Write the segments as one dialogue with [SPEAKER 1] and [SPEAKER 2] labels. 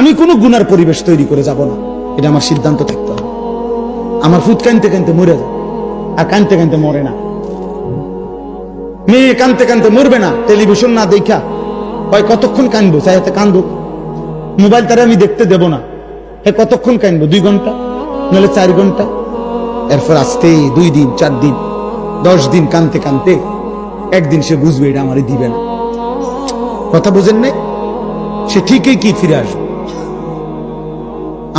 [SPEAKER 1] আমি কোনো গুনার পরিবেশ তৈরি করে যাব না, এটা আমার সিদ্ধান্ত থাকতে হবে। আমার ফুট কানতে কানতে মরে যায়, আর কানতে কানতে মরে না। মেয়ে কানতে কানতে মরবে না, টেলিভিশন না দেখা হয় কতক্ষণ কানবো, চাইতে কান্দুক, মোবাইল তারা আমি দেখতে দেব না, হে কতক্ষণ কানবো, 2 ঘন্টা নাহলে 4 ঘন্টা। এরপর আসতে 2 দিন 4 দিন 10 দিন কানতে কানতে একদিন সে বুঝবে এটা আমারই দিবে না। কথা বুঝেন নাই? সে ঠিকই কি ফিরে আসবে।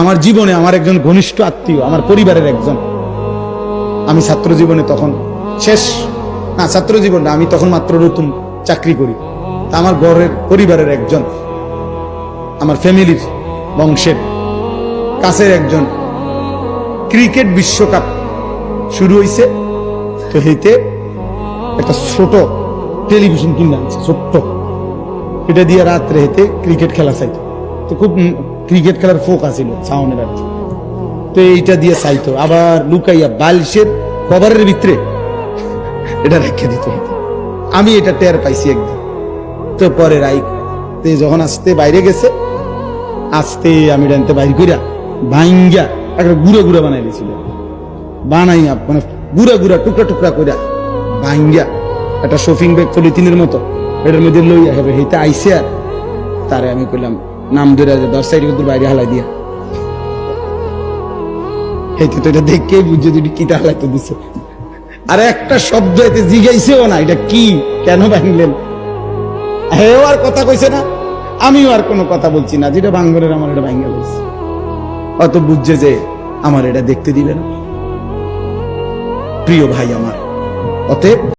[SPEAKER 1] আমার জীবনে আমার একজন ঘনিষ্ঠ আত্মীয়, আমার পরিবারের একজন, আমি ছাত্র জীবনে তখন শেষ না, ছাত্র জীবনটা আমি তখন মাত্র নতুন চাকরি করি। তা আমার ঘরের পরিবারের একজন, আমার ফ্যামিলির বংশের কাছের একজন, ক্রিকেট বিশ্বকাপ শুরু হয়েছে, তো হেতে একটা ছোট টেলিভিশন কিনে আনছে, ছোট্ট, এটা দিয়ে রাত্রে হেতে ক্রিকেট খেলা চাইতো। তো খুব ক্রিকেট খেলার ফোকাস ছিল সাউন্ডের আর কি। তো এইটা দিয়ে চাইতো, আবার লুকাইয়া বালিশের কভারের ভিতরে এটা রেখে দিত। আমি এটা টের পাইছি একদিন। তো পরে যখন আসতে বাইরে গেছে, আসতে আমি ডানতে বাইরে কইরা ভাঙ্গা একটা গুঁড়া গুঁড়া বানাই দিয়েছিল, বানাইয়া মানে গুঁড়া গুঁড়া টুকরা টুকরা কইরা ভাঙ্গা একটা শপিং ব্যাগ পলিথিনের মতো এটার মধ্যে লইয়া হবে হেতে আইসে। আর তারে আমি কইলাম নাম ধরে 10 সাইড কিন্তু বাইরে হালাই দিয়া, হেতে তো এটা দেখে বুঝে যদি কিটা হালাইতে দিছে। আর একটা শব্দ এতে জিগাইছেও না এটা কি, কেন ভাঙলেন, হেও আর কথা কইছে না, আমিও আর কোনো কথা বলছি না, যেটা ভাঙ্গরের আমার এটা ভাঙ্গা বলছে। অত বুঝছে যে আমার এটা দেখতে দিবে না। প্রিয় ভাই আমার, অতএব